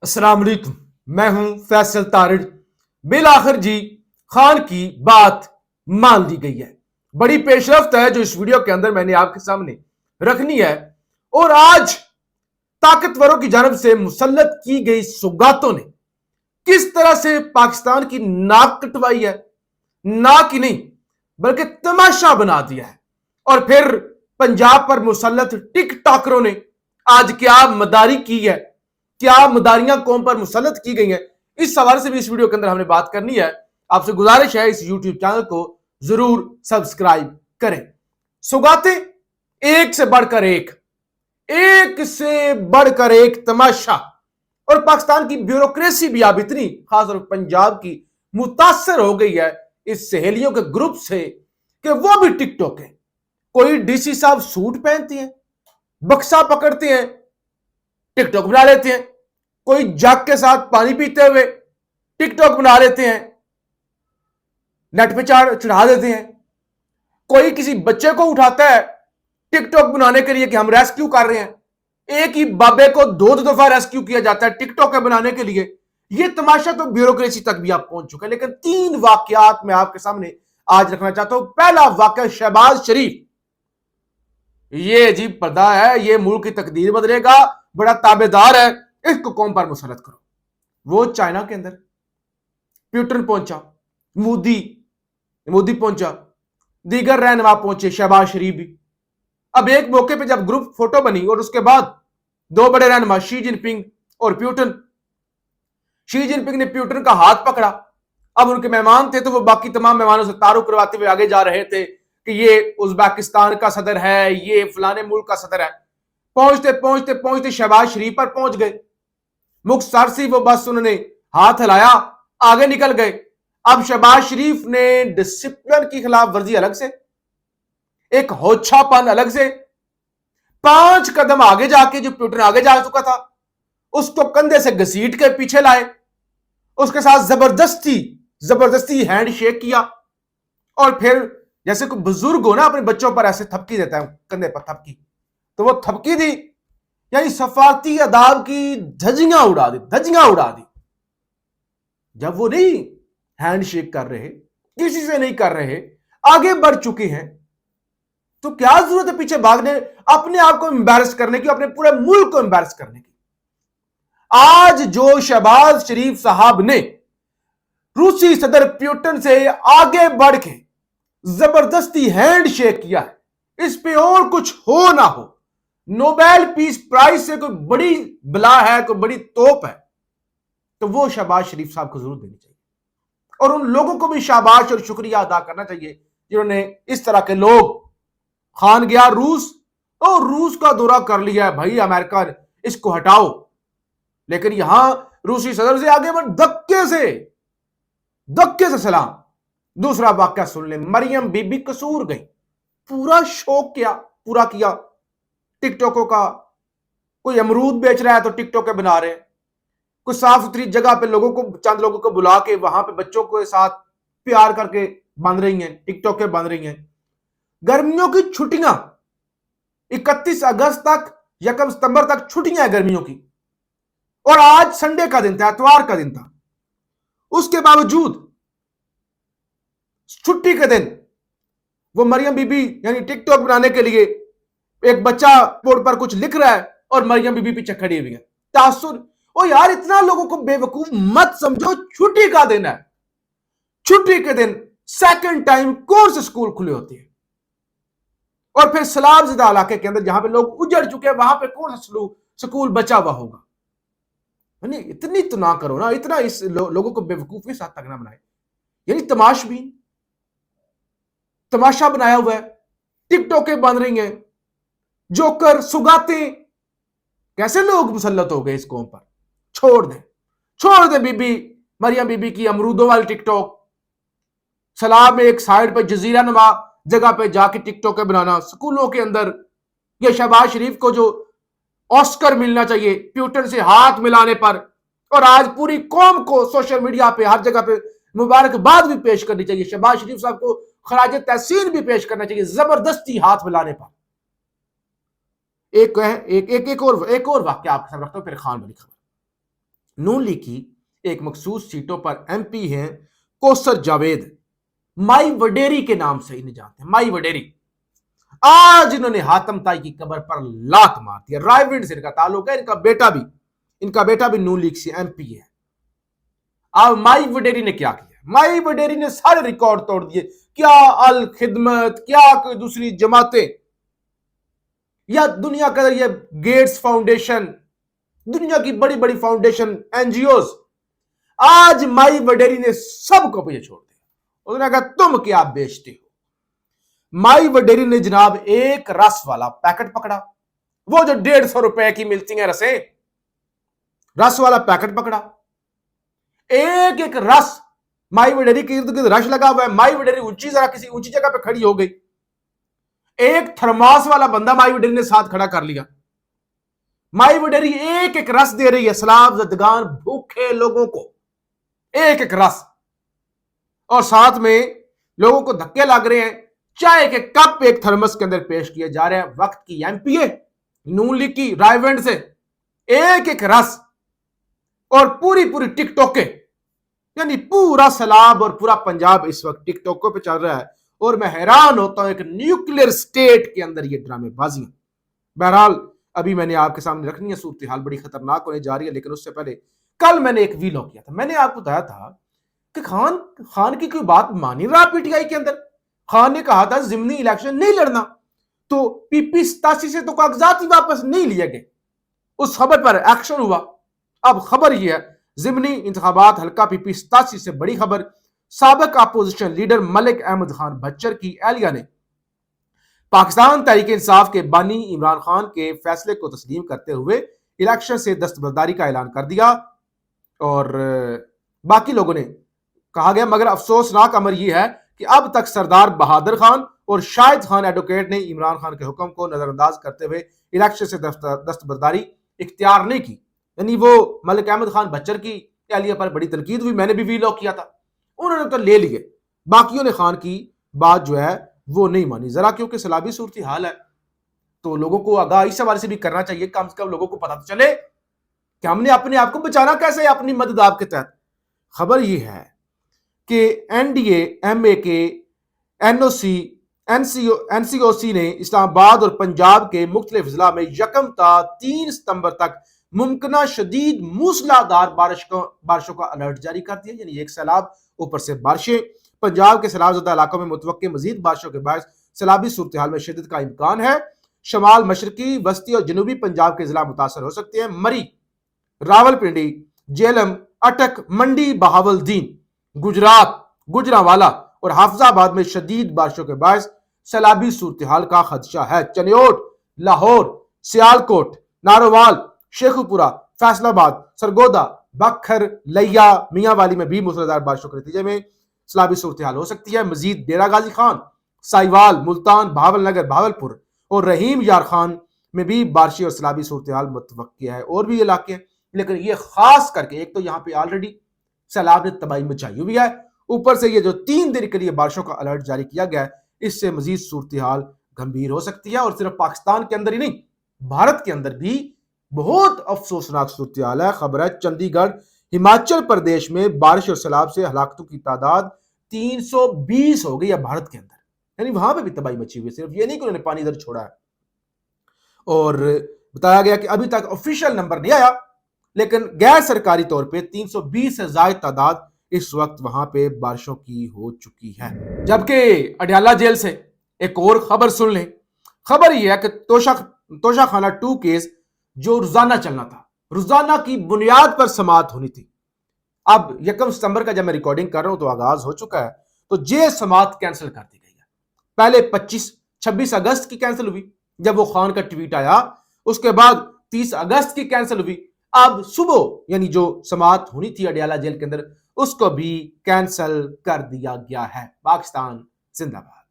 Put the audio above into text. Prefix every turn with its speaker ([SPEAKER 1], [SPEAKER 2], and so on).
[SPEAKER 1] السلام علیکم، میں ہوں فیصل تارڑ۔ بالآخر جی خان کی بات مان لی گئی ہے۔ بڑی پیش رفت ہے جو اس ویڈیو کے اندر میں نے آپ کے سامنے رکھنی ہے، اور آج طاقتوروں کی جانب سے مسلط کی گئی سوگاتوں نے کس طرح سے پاکستان کی ناک کٹوائی ہے، ناک ہی نہیں بلکہ تماشا بنا دیا ہے، اور پھر پنجاب پر مسلط ٹک ٹاکروں نے آج کیا مداری کی ہے، کیا مداریاں قوم پر مسلط کی گئی ہیں، اس حوالے سے بھی اس ویڈیو کے اندر ہم نے بات کرنی ہے۔ آپ سے گزارش ہے اس یوٹیوب چینل کو ضرور سبسکرائب کریں۔ سوگاتیں ایک سے بڑھ کر ایک، ایک سے بڑھ کر ایک تماشا، اور پاکستان کی بیوروکریسی بھی اب اتنی، خاص طور پنجاب کی، متاثر ہو گئی ہے اس سہیلیوں کے گروپ سے کہ وہ بھی ٹک ٹاک ہے۔ کوئی ڈی سی صاحب سوٹ پہنتی ہیں، بکسا پکڑتے ہیں، ٹک ٹاک بنا لیتے ہیں۔ کوئی جگ کے ساتھ پانی پیتے ہوئے ٹک ٹاک بنا لیتے ہیں، نیٹ پہ چڑھا دیتے ہیں۔ کوئی کسی بچے کو اٹھاتا ہے ٹک ٹاک بنانے کے لیے کہ ہم ریسکیو کر رہے ہیں، ایک ہی بابے کو دو دفعہ ریسکیو کیا جاتا ہے ٹک ٹاک بنانے کے لیے۔ یہ تماشا تو بیوروکریسی تک بھی آپ پہنچ چکے ہیں۔ لیکن 3 واقعات میں آپ کے سامنے آج رکھنا چاہتا ہوں۔ پہلا واقعہ شہباز شریف، یہ عجیب پردہ ہے، یہ ملک کی تقدیر بدلے گا، بڑا تابعدار ہے، اس کو قوم پر مسلط کرو۔ وہ چائنا کے اندر پیوٹن پہنچا، مودی پہنچا، دیگر رہنما پہنچے، شہباز شریف بھی۔ اب ایک موقع پہ جب گروپ فوٹو بنی اور اس کے بعد 2 بڑے رہنما شی جن پنگ اور پیوٹن، شی جن پنگ نے پیوٹن کا ہاتھ پکڑا۔ اب ان کے مہمان تھے تو وہ باقی تمام مہمانوں سے تعارف کرواتے ہوئے آگے جا رہے تھے کہ یہ ازبکستان کا صدر ہے، یہ فلانے ملک کا صدر ہے۔ پہنچتے پہنچتے پہنچتے شہباز شریف پر پہنچ گئے، مختصر سی وہ بس انہوں نے ہاتھ ہلایا، آگے نکل گئے۔ اب شہباز شریف نے ڈسپلن کی خلاف ورزی الگ سے، ایک ہوچھا پن الگ سے، 5 قدم آگے جا کے، جو پیوٹن آگے جا چکا تھا اس کو کندھے سے گھسیٹ کے پیچھے لائے، اس کے ساتھ زبردستی ہینڈ شیک کیا، اور پھر جیسے کوئی بزرگ ہو نا اپنے بچوں پر ایسے تھپکی دیتا ہے، کندھے پر تھپکی، تو وہ تھپکی دی، یعنی سفارتی آداب کی دھجیاں اڑا دی۔ جب وہ نہیں ہینڈ شیک کر رہے، کسی سے نہیں کر رہے، آگے بڑھ چکے ہیں، تو کیا ضرورت ہے پیچھے بھاگنے، اپنے آپ کو امبیرس کرنے کی، اپنے پورے ملک کو امبیرس کرنے کی۔ آج جو شہباز شریف صاحب نے روسی صدر پیوٹن سے آگے بڑھ کے زبردستی ہینڈ شیک کیا ہے، اس پہ اور کچھ ہو نہ ہو، نوبیل پیس پرائز سے کوئی بڑی بلا ہے، کوئی بڑی توپ ہے، تو وہ شہباز شریف صاحب کو ضرور دینی چاہیے۔ اور ان لوگوں کو بھی شاباش اور شکریہ ادا کرنا چاہیے جنہوں نے اس طرح کے لوگ، خان گیا روس، اور روس کا دورہ کر لیا ہے بھائی امریکہ، اس کو ہٹاؤ، لیکن یہاں روسی صدر سے آگے بڑھ، دھکے سے سلام۔ دوسرا واقعہ سن لیں، مریم بی بی قصور گئی، پورا شوق پورا کیا ٹک ٹاکوں کا۔ کوئی امرود بیچ رہا ہے تو ٹک ٹاک بنا رہے ہیں، کوئی صاف ستھری جگہ پہ چند لوگوں کو بلا کے وہاں پہ بچوں کے ساتھ پیار کر کے بن رہی ہیں، ٹک ٹاک بن رہی ہیں۔ گرمیوں کی چھٹیاں 31 اگست تک، 1 ستمبر تک چھٹیاں ہیں گرمیوں کی، اور آج سنڈے کا دن تھا، اتوار کا دن تھا، اس کے باوجود چھٹی کے دن وہ مریم بی بی یعنی ٹک ٹاک بنانے کے لیے ایک بچہ بورڈ پر کچھ لکھ رہا ہے اور مریم بی بی پیچھے کھڑی ہوئی ہے۔ تاثر، او یار اتنا لوگوں کو بے وقوف مت سمجھو، چھٹی کا دن ہے، چھٹی کے دن سیکنڈ ٹائم کون سے سکول کھلے ہوتے ہیں، اور پھر سلام زدہ علاقے کے اندر جہاں پہ لوگ اجڑ چکے ہیں وہاں پہ کون سا سکول بچا ہوا ہوگا؟ یعنی اتنی تو نہ کرو نا، اتنا اس لوگوں کو بے وقوف اس حد تک نہ بنائے۔ یعنی تماشا بنایا ہوا ہے، ٹک ٹاکیں بن رہی ہیں، جوکر سگاتے، کیسے لوگ مسلط ہو گئے اس قوم پر۔ چھوڑ دیں مریم بی بی کی امرودوں والی ٹک ٹاک، سلام میں ایک سائیڈ پہ جزیرہ نما جگہ پہ جا کے ٹک ٹاکیں بنانا سکولوں کے اندر، یہ شہباز شریف کو جو آسکر ملنا چاہیے پیوٹن سے ہاتھ ملانے پر، اور آج پوری قوم کو سوشل میڈیا پہ ہر جگہ پہ مبارکباد بھی پیش کرنی چاہیے، شہباز شریف صاحب کو خراج تحسین بھی پیش کرنا چاہیے زبردستی ہاتھ ملانے پر۔ ایک اور واقعہ آپ کے سامنے رکھتا ہوں، پھر خان والی خبر۔ نون لیگ کی ایک مخصوص سیٹوں پر ایم پی ہیں کوثر جاوید، مائی وڈیری کے نام سے انہیں جانتے ہیں، مائی وڈیری۔ آج انہوں نے حاتم طائی کی قبر پر لات مار دیا، رائے ونڈ سے ان کا تعلق ہے، ان کا بیٹا بھی نون لیگ سے ایم پی ہے۔ اب مائی وڈیری نے کیا کیا؟ مائی وڈیری نے سارے ریکارڈ توڑ دیے، کیا الخدمت، کیا کوئی دوسری جماعتیں یا دنیا کا یہ گیٹس فاؤنڈیشن، دنیا کی بڑی بڑی فاؤنڈیشن، این جی اوز، آج مائی وڈیری نے سب کو پیچھے چھوڑ دیا۔ اس نے کہا تم کیا بیچتے ہو؟ مائی وڈیری نے جناب ایک رس والا پیکٹ پکڑا، وہ جو 150 روپے کی ملتی ہیں رسیں، رس والا پیکٹ پکڑا، ایک ایک رس مائی وڈیری کے ارد گرد رش لگا ہوا ہے، مائی وڈیری کسی اونچی جگہ پہ کھڑی ہو گئی، ایک تھرماس والا بندہ مائی وڈیری نے ساتھ کھڑا کر لیا، مائی وڈیری ایک ایک رس دے رہی ہے سیلاب زدگان بھوکے لوگوں کو، ایک ایک رس، اور ساتھ میں لوگوں کو دھکے لگ رہے ہیں، چائے کے کپ ایک تھرمس کے اندر پیش کیے جا رہے ہیں، وقت کی ایم پی اے نون لیگ کی رائے ونڈ سے ایک ایک رس، اور پوری ٹک ٹوکے، یعنی پورا سیلاب اور پورا پنجاب اس وقت ٹک ٹوکوں پہ چل رہا ہے، اور میں حیران ہوتا ہوں ایک نیوکلیر سٹیٹ کے اندر یہ ڈرامے بازیاں۔ بہرحال ابھی میں نے آپ کے سامنے رکھنی ہے، صورتحال بڑی خطرناک ہونے جا رہی ہے، لیکن اس سے پہلے کل میں نے ایک ویلوگ کیا تھا، میں نے آپ کو بتایا تھا کہ خان کی کوئی بات مانی رہا پی ٹی آئی کے اندر، خان نے کہا تھا ضمنی الیکشن نہیں لڑنا، تو پی پی 87 سے تو کاغذات ہی واپس نہیں لیے گئے، اس خبر پر ایکشن ہوا۔ اب خبر یہ ہے ضمنی انتخابات حلقہ پی پی 87 سے بڑی خبر، سابق opposition leader Malik Ahmad Khan Butcher کی اہلیہ نے پاکستان تحریک انصاف کے بانی عمران خان کے فیصلے کو تسلیم کرتے ہوئے الیکشن سے دستبرداری کا اعلان کر دیا، اور باقی لوگوں نے کہا گیا، مگر افسوسناک امر یہ ہے کہ اب تک سردار بہادر خان اور شاہد خان ایڈوکیٹ نے عمران خان کے حکم کو نظر انداز کرتے ہوئے الیکشن سے دستبرداری اختیار نہیں کی، یعنی وہ ملک احمد خان بچر کی اہلیہ پر بڑی تنقید ہوئی، میں نے بھی ویلوگ کیا تھا، انہوں نے تو لے لیے، باقیوں نے خان کی بات جو ہے وہ نہیں مانی، ذرا کیونکہ سیلابی صورتحال ہے تو لوگوں کو آگاہ اس حوالے سے بھی کرنا چاہیے، کم سے کم لوگوں کو پتہ چلے کہ ہم نے اپنے آپ کو بچانا کیسے ہے اپنی مدد آپ کے تحت۔ خبر یہ ہے کہ این ڈی اے، ایم اے کے، این او سی، این سی او سی نے اسلام آباد اور پنجاب کے مختلف اضلاع میں 1 تا 3 ستمبر تک ممکنہ شدید موسلادھار بارشوں کا الرٹ جاری کر دیا، یعنی ایک سیلاب اوپر سے بارشیں، پنجاب کے سیلاب زدہ علاقوں میں متوقع مزید بارشوں کے باعث سیلابی صورتحال میں شدت کا امکان ہے، شمال مشرقی، وسطی اور جنوبی پنجاب کے اضلاع متاثر ہو سکتے ہیں، مری، راولپنڈی، جیلم، اٹک، منڈی، بہاولدین، گجرات، گوجرانوالا اور حافظ آباد میں شدید بارشوں کے باعث سیلابی صورتحال کا خدشہ ہے، چنیوٹ، لاہور، سیالکوٹ، نارووال، شیخوپورہ، فیصل آباد، سرگودا، بکھر، لیا، میاں والی میں بھی موسلادھار بارشوں کے نتیجے میں سیلابی صورتحال ہو سکتی ہے، مزید ڈیرہ غازی خان، سائیوال، ملتان، بہاول نگر، بہاولپور اور رحیم یار خان میں بھی بارشی اور سیلابی صورتحال متوقع ہے، اور بھی علاقے ہیں، لیکن یہ خاص کر کے ایک تو یہاں پہ آلریڈی سیلاب نے تباہی مچائی ہوئی ہے، اوپر سے یہ جو 3 دن کے لیے بارشوں کا الرٹ جاری کیا گیا ہے، اس سے مزید صورتحال گمبھیر ہو سکتی ہے، اور صرف پاکستان کے اندر ہی نہیں، بھارت کے اندر بھی بہت افسوسناک صورتحال ہے۔ خبر ہے چندی گڑھ، ہماچل پردیش میں بارش اور سیلاب سے ہلاکتوں کی تعداد 320 ہو گئی ہے بھارت کے اندر، یعنی وہاں پہ بھی تباہی مچی ہوئی ہے، صرف یہ نہیں کہ انہوں نے پانی ادھر چھوڑا ہے، اور بتایا گیا کہ ابھی تک آفیشیل نمبر نہیں آیا، لیکن غیر سرکاری طور پہ 320 سے زائد تعداد اس وقت وہاں پہ بارشوں کی ہو چکی ہے۔ جبکہ اڈیالہ جیل سے ایک اور خبر سن لیں، خبر یہ ہے کہ توشہ خانہ 2 کیس جو روزانہ چلنا تھا، روزانہ کی بنیاد پر سماعت ہونی تھی، اب 1 ستمبر کا جب میں ریکارڈنگ کر رہا ہوں تو آغاز ہو چکا ہے، تو یہ سماعت کینسل کر دی گئی ہے، پہلے 26 اگست کی کینسل ہوئی جب وہ خان کا ٹویٹ آیا، اس کے بعد 30 اگست کی کینسل ہوئی، اب صبح یعنی جو سماعت ہونی تھی اڈیالہ جیل کے اندر اس کو بھی کینسل کر دیا گیا ہے۔ پاکستان زندہ باد۔